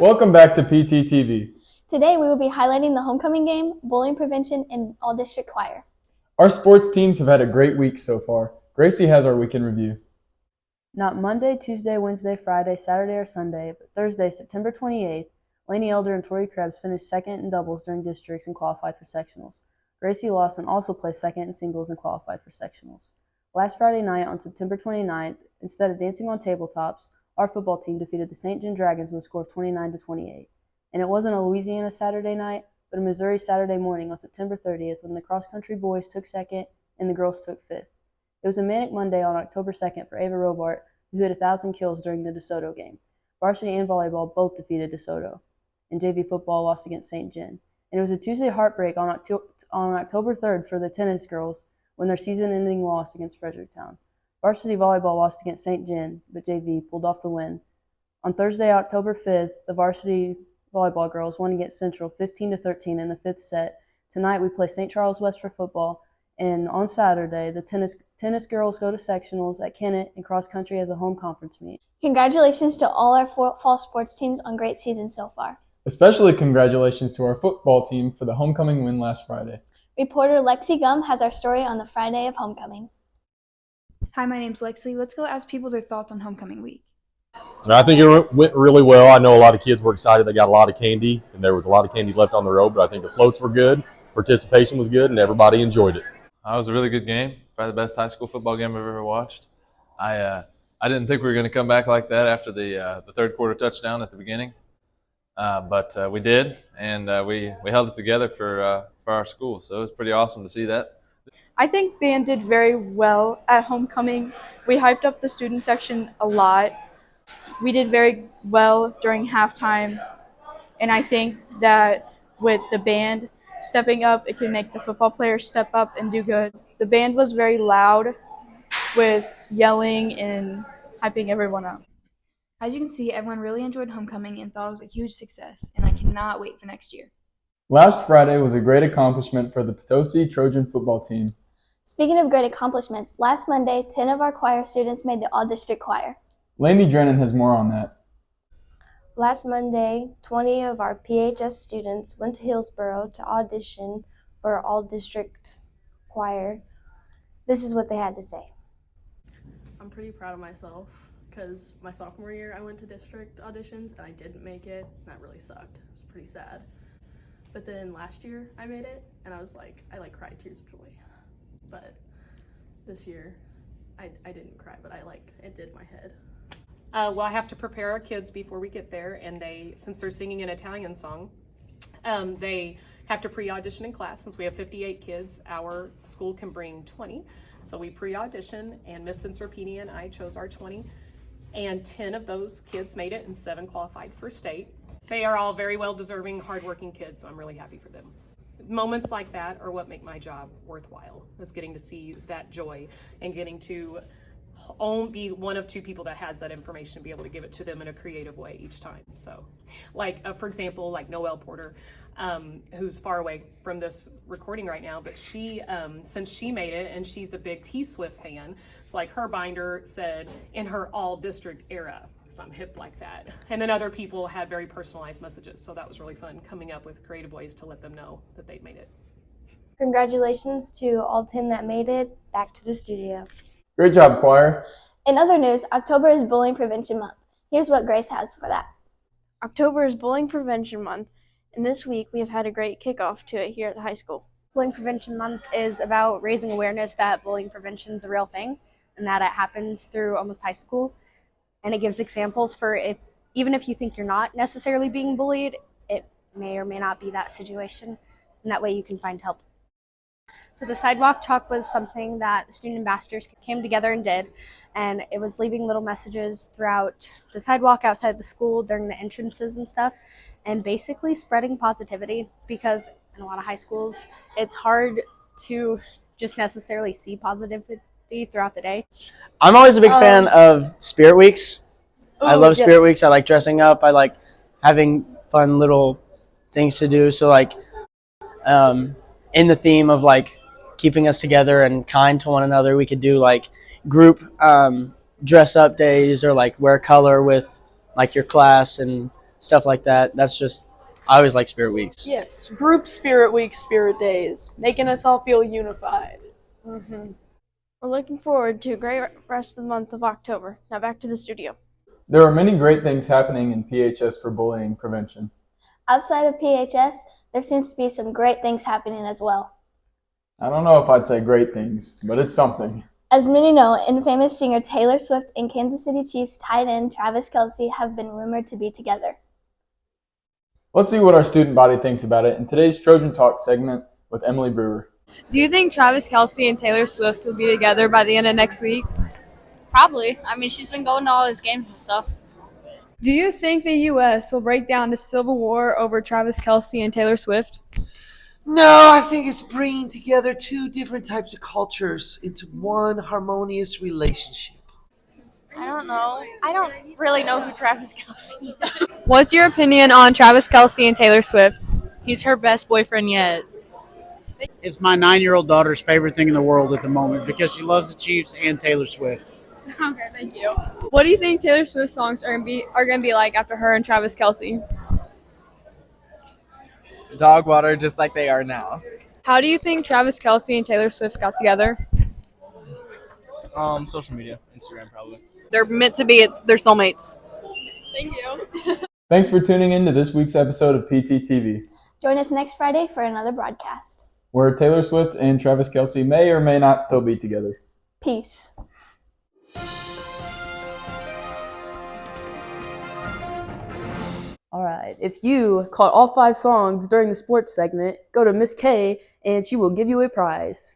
Welcome back to PTTV. Today we will be highlighting the homecoming game, bullying prevention, and all-district choir. Our sports teams have had a great week so far. Gracie has our weekend review. Not Monday, Tuesday, Wednesday, Friday, Saturday, or Sunday, but Thursday, September 28th, Lainey Elder and Tori Krebs finished second in doubles during districts and qualified for sectionals. Gracie Lawson also placed second in singles and qualified for sectionals. Last Friday night on September 29th, instead of dancing on tabletops, our football team defeated the St. John Dragons with a score of 29-28. And it wasn't a Louisiana Saturday night, but a Missouri Saturday morning on September 30th when the cross-country boys took second and the girls took fifth. It was a manic Monday on October 2nd for Ava Robart, who hit 1,000 kills during the DeSoto game. Varsity and volleyball both defeated DeSoto, and JV football lost against St. John. And it was a Tuesday heartbreak on October 3rd for the tennis girls when their season-ending loss against Fredericktown. Varsity volleyball lost against St. John, but JV pulled off the win. On Thursday, October 5th, the varsity volleyball girls won against Central 15-13 in the fifth set. Tonight we play St. Charles West for football, and on Saturday, the tennis girls go to sectionals at Kennett, and cross country as a home conference meet. Congratulations to all our fall sports teams on great seasons so far. Especially congratulations to our football team for the homecoming win last Friday. Reporter Lexi Gum has our story on the Friday of homecoming. Hi, my name's Lexi. Let's go ask people their thoughts on homecoming week. I think it went really well. I know a lot of kids were excited. They got a lot of candy, and there was a lot of candy left on the road, but I think the floats were good, participation was good, and everybody enjoyed it. It was a really good game. Probably the best high school football game I've ever watched. I didn't think we were going to come back like that after the third quarter touchdown at the beginning, but we did, and we held it together for our school. So it was pretty awesome to see that. I think band did very well at homecoming. We hyped up the student section a lot. We did very well during halftime, and I think that with the band stepping up, it can make the football players step up and do good. The band was very loud with yelling and hyping everyone up. As you can see, everyone really enjoyed homecoming and thought it was a huge success, and I cannot wait for next year. Last Friday was a great accomplishment for the Potosi Trojan football team. Speaking of great accomplishments, last Monday, 10 of our choir students made the all-district choir. Lainey Drennan has more on that. Last Monday, 20 of our PHS students went to Hillsboro to audition for all districts choir. This is what they had to say. I'm pretty proud of myself because my sophomore year I went to district auditions and I didn't make it. That really sucked. It was pretty sad. But then last year I made it and I cried tears of joy. But this year I didn't cry, but it did my head. Well, I have to prepare our kids before we get there, and since they're singing an Italian song, they have to pre-audition in class. Since we have 58 kids, our school can bring 20. So we pre-audition, and Miss Sensorpini and I chose our 20, and 10 of those kids made it, and 7 qualified for state. They are all very well-deserving, hardworking kids, so I'm really happy for them. Moments like that are what make my job worthwhile, is getting to see that joy and getting to be one of 2 people that has that information and be able to give it to them in a creative way each time. So for example, like Noelle Porter, who's far away from this recording right now, but she, since she made it and she's a big T-Swift fan, so her binder said in her all district era. So I'm hip like that. And then other people had very personalized messages. So that was really fun, coming up with creative ways to let them know that they'd made it. Congratulations to all 10 that made it. Back to the studio. Great job, choir. In other news, October is Bullying Prevention Month. Here's what Grace has for that. October is Bullying Prevention Month, and this week we have had a great kickoff to it here at the high school. Bullying Prevention Month is about raising awareness that bullying prevention is a real thing and that it happens through almost high school. And it gives examples for even if you think you're not necessarily being bullied, it may or may not be that situation, and that way you can find help. So the sidewalk chalk was something that the student ambassadors came together and did, and it was leaving little messages throughout the sidewalk outside the school during the entrances and stuff, and basically spreading positivity, because in a lot of high schools it's hard to just necessarily see positivity throughout the day. I'm always a big fan of Spirit Weeks. I love Spirit Weeks. I like dressing up. I like having fun little things to do. So in the theme of keeping us together and kind to one another, we could do group dress up days, or wear color with your class, and stuff like that. I always like Spirit Weeks. Yes, group spirit week, spirit days, making us all feel unified. We're looking forward to a great rest of the month of October. Now back to the studio. There are many great things happening in PHS for bullying prevention. Outside of PHS, there seems to be some great things happening as well. I don't know if I'd say great things, but it's something. As many know, infamous singer Taylor Swift and Kansas City Chiefs tight end Travis Kelce have been rumored to be together. Let's see what our student body thinks about it in today's Trojan Talk segment with Emily Brewer. Do you think Travis Kelce and Taylor Swift will be together by the end of next week? Probably. I mean, she's been going to all his games and stuff. Do you think the U.S. will break down to civil war over Travis Kelce and Taylor Swift? No, I think it's bringing together two different types of cultures into one harmonious relationship. I don't know. I don't really know who Travis Kelce is. What's your opinion on Travis Kelce and Taylor Swift? He's her best boyfriend yet. It's my 9-year-old daughter's favorite thing in the world at the moment because she loves the Chiefs and Taylor Swift. Okay, thank you. What do you think Taylor Swift songs are gonna be like after her and Travis Kelce? Dog water, just like they are now. How do you think Travis Kelce and Taylor Swift got together? Social media, Instagram probably. They're meant to be. They're soulmates. Thank you. Thanks for tuning in to this week's episode of PTTV, Join us next Friday for another broadcast. where Taylor Swift and Travis Kelce may or may not still be together. Peace. All right. If you caught all 5 songs during the sports segment, go to Miss K and she will give you a prize.